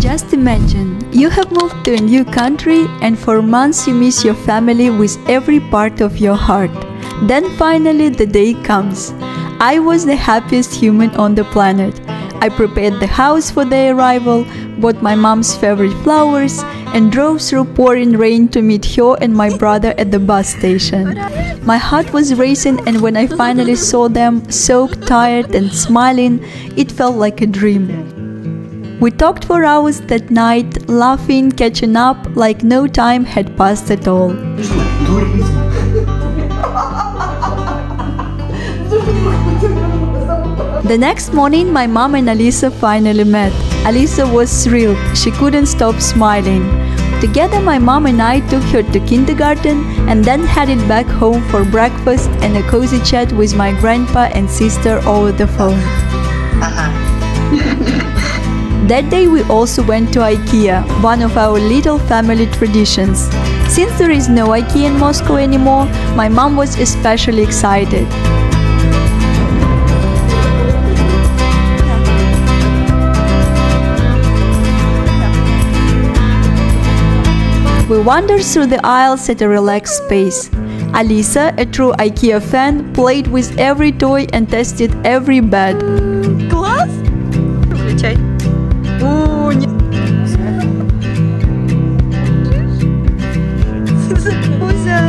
Just imagine, you have moved to a new country and for months you miss your family with every part of your heart. Then finally the day comes. I was the happiest human on the planet. I prepared the house for their arrival, bought my mom's favorite flowers, and drove through pouring rain to meet her and my brother at the bus station. My heart was racing, and when I finally saw them, soaked, tired, and smiling, it felt like a dream. We talked for hours that night, laughing, catching up, like no time had passed at all. The next morning, my mom and Alisa finally met. Alisa was thrilled. She couldn't stop smiling. Together, my mom and I took her to kindergarten and then headed back home for breakfast and a cozy chat with my grandpa and sister over the phone. That day we also went to IKEA, one of our little family traditions. Since there is no IKEA in Moscow anymore, my mom was especially excited. We wandered through the aisles at a relaxed pace. Alisa, a true IKEA fan, played with every toy and tested every bed. Класс! Включай. О, не... Кузя!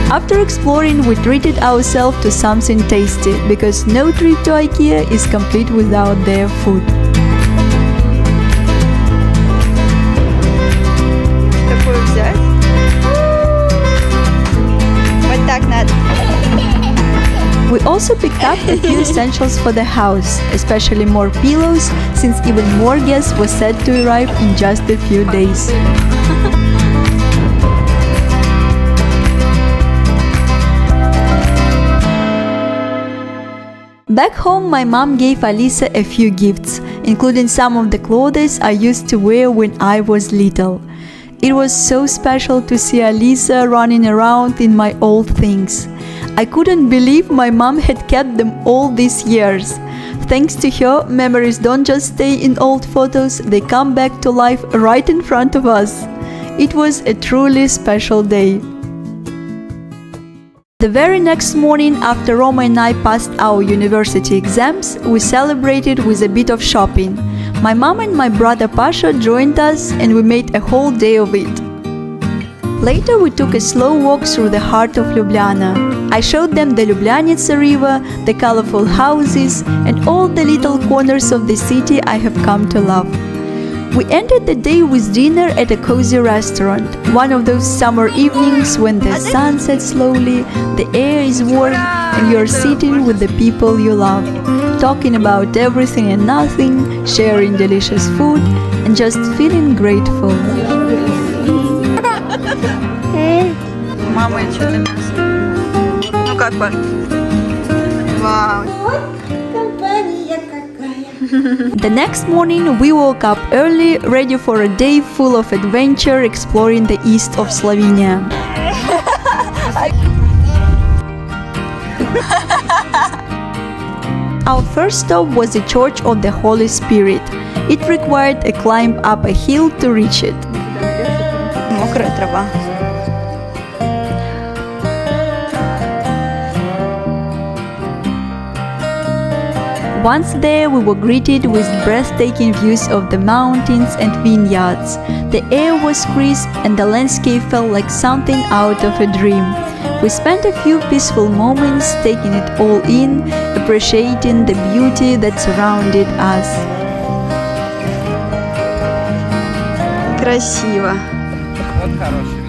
After exploring, we treated ourselves to something tasty, because no trip to IKEA is complete without their food. Такое взять. Вот так надо. We also picked up a few essentials for the house, especially more pillows, since even more guests were set to arrive in just a few days. Back home, my mom gave Alisa a few gifts, including some of the clothes I used to wear when I was little. It was so special to see Alisa running around in my old things. I couldn't believe my mom had kept them all these years. Thanks to her, memories don't just stay in old photos, they come back to life right in front of us. It was a truly special day. The very next morning, after Roma and I passed our university exams, we celebrated with a bit of shopping. My mom and my brother Pasha joined us and we made a whole day of it. Later we took a slow walk through the heart of Ljubljana. I showed them the Ljubljanica river, the colorful houses, and all the little corners of the city I have come to love. We ended the day with dinner at a cozy restaurant, one of those summer evenings when the sun sets slowly, the air is warm, and you're sitting with the people you love, talking about everything and nothing, sharing delicious food, and just feeling grateful. Мама, что-то мясо. Ну как, Паш? Вау. The next morning, we woke up early, ready for a day full of adventure exploring the east of Slovenia. Our first stop was the Church of the Holy Spirit. It required a climb up a hill to reach it. Мокрая трава. Once there, we were greeted with breathtaking views of the mountains and vineyards. The air was crisp and the landscape felt like something out of a dream. We spent a few peaceful moments taking it all in, appreciating the beauty that surrounded us. Красиво. Вот хороший вид.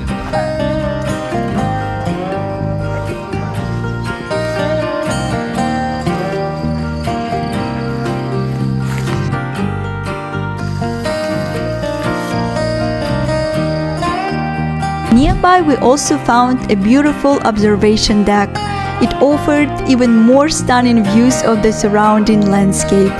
Nearby Nearby we also found a beautiful observation deck. It offered even more stunning views of the surrounding landscape.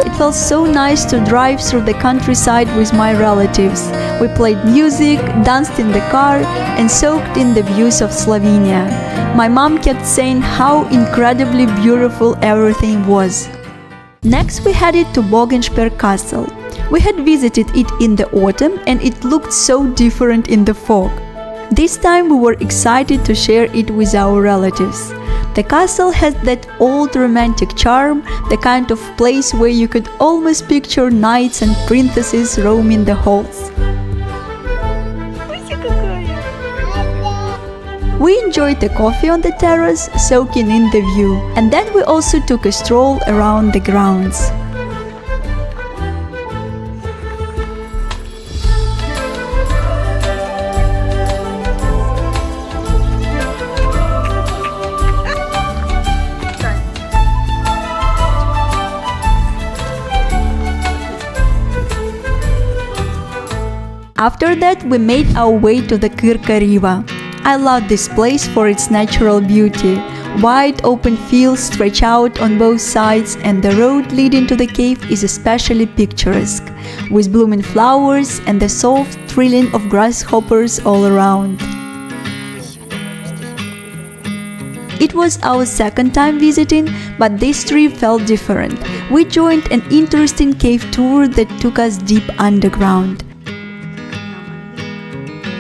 It felt so nice to drive through the countryside with my relatives. We played music, danced in the car, and soaked in the views of Slovenia. My mom kept saying how incredibly beautiful everything was. Next we headed to Bogenšper Castle. We had visited it in the autumn and it looked so different in the fog. This time we were excited to share it with our relatives. The castle has that old romantic charm, the kind of place where you could almost picture knights and princesses roaming the halls. We enjoyed the coffee on the terrace, soaking in the view, and then we also took a stroll around the grounds. After that, we made our way to the Krka Riva. I love this place for its natural beauty. Wide open fields stretch out on both sides and the road leading to the cave is especially picturesque, with blooming flowers and the soft trilling of grasshoppers all around. It was our second time visiting, but this trip felt different. We joined an interesting cave tour that took us deep underground.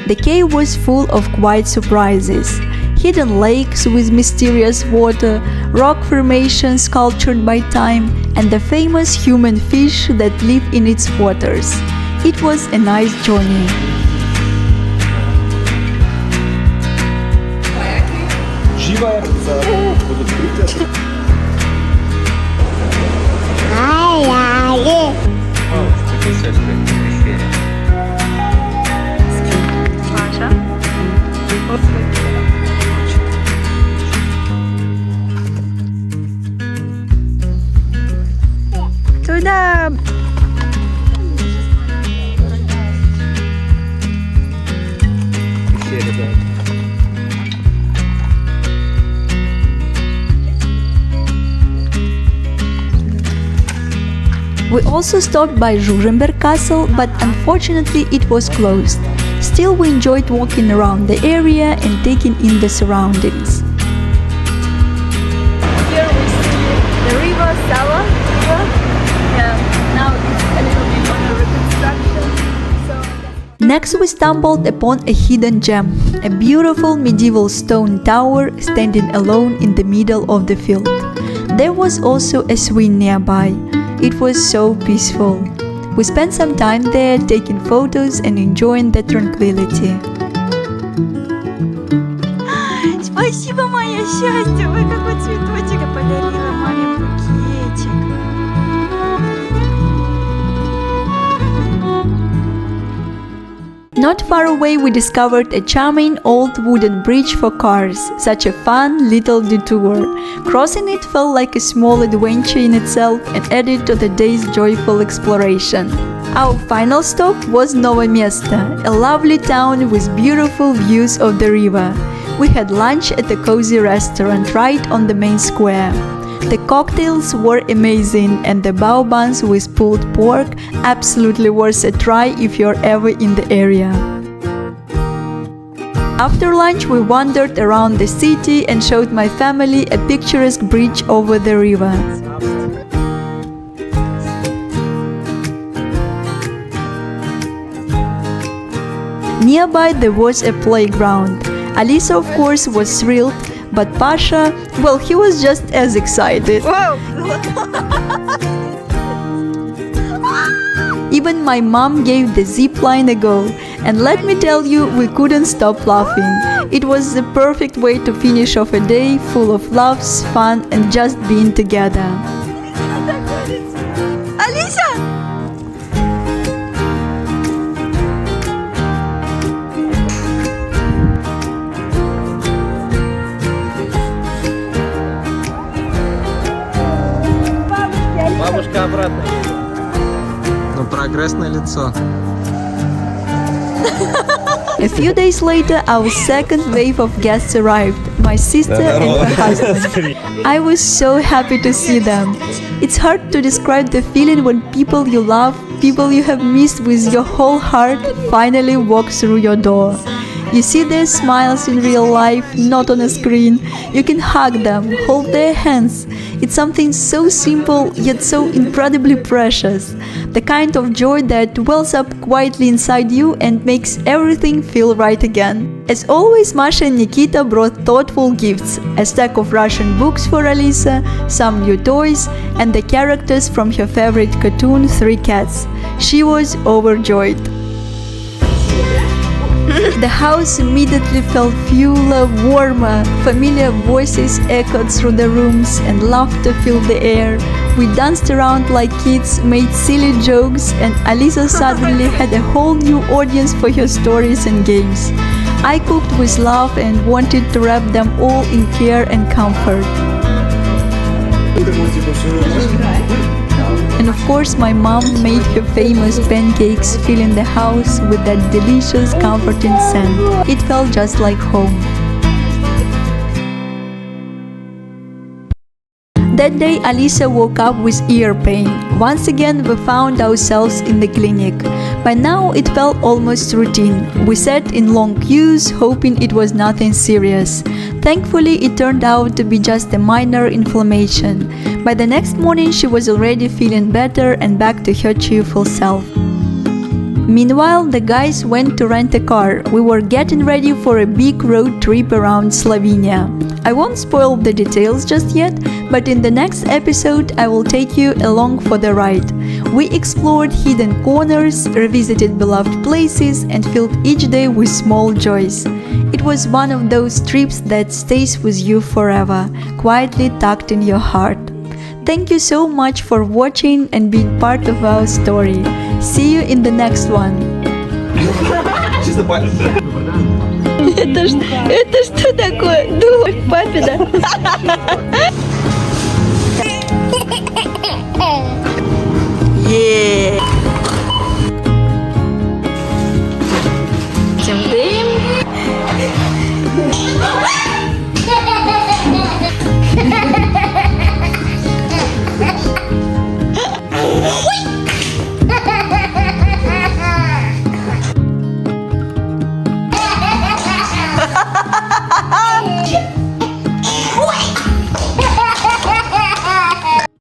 The cave was full of quiet surprises. Hidden lakes with mysterious water, rock formations sculptured by time, and the famous human fish that live in its waters. It was a nice journey. Туда. We also stopped by Žužemberk Castle, but unfortunately it was closed. Still, we enjoyed walking around the area and taking in the surroundings. Here we see the river Sava. Yeah, now it's a little bit on a reconstruction. Next we stumbled upon a hidden gem, a beautiful medieval stone tower standing alone in the middle of the field. There was also a swing nearby. It was so peaceful. We spent some time there taking photos and enjoying the tranquility. Спасибо, мое счастье! Ой, какой цветочек подарила маме букетик. Not far away we discovered a charming old wooden bridge for cars, such a fun little detour. Crossing it felt like a small adventure in itself and added to the day's joyful exploration. Our final stop was Novo Mesto, a lovely town with beautiful views of the river. We had lunch at a cozy restaurant right on the main square. The cocktails were amazing and the bao buns with pulled pork absolutely worth a try if you're ever in the area. After lunch we wandered around the city and showed my family a picturesque bridge over the river. Nearby there was a playground. Alisa of course was thrilled, but Pasha, well, he was just as excited. Whoa! Even my mom gave the zip line a go, and let me tell you, we couldn't stop laughing. It was the perfect way to finish off a day full of laughs, fun, and just being together. Alisa! Бабушка обратно едет. Ну, прогресс на лицо. few days later, our second wave of guests arrived, my sister and her husband. I was so happy to see them. It's hard to describe the feeling when people you love, people you have missed with your whole heart, finally walk through your door. You see their smiles in real life, not on a screen. You can hug them, hold their hands. It's something so simple yet so incredibly precious. The kind of joy that wells up quietly inside you and makes everything feel right again. As always, Masha and Nikita brought thoughtful gifts, a stack of Russian books for Alisa, some new toys, and the characters from her favorite cartoon, Three Cats. She was overjoyed. The house immediately felt fuller, warmer. Familiar voices echoed through the rooms and laughter filled the air. We danced around like kids, made silly jokes, and Alisa suddenly had a whole new audience for her stories and games. I cooked with love and wanted to wrap them all in care and comfort. And of course, my mom made her famous pancakes, filling the house with that delicious, comforting scent. It felt just like home. That day, Alisa woke up with ear pain. Once again, we found ourselves in the clinic. By now, it felt almost routine. We sat in long queues, hoping it was nothing serious. Thankfully, it turned out to be just a minor inflammation. By the next morning, she was already feeling better and back to her cheerful self. Meanwhile, the guys went to rent a car. We were getting ready for a big road trip around Slovenia. I won't spoil the details just yet, but in the next episode I will take you along for the ride. We explored hidden corners, revisited beloved places, and filled each day with small joys. It was one of those trips that stays with you forever, quietly tucked in your heart. Thank you so much for watching and being part of our story. See you in the next one. Это что такое? Дочь, папина. Yeah.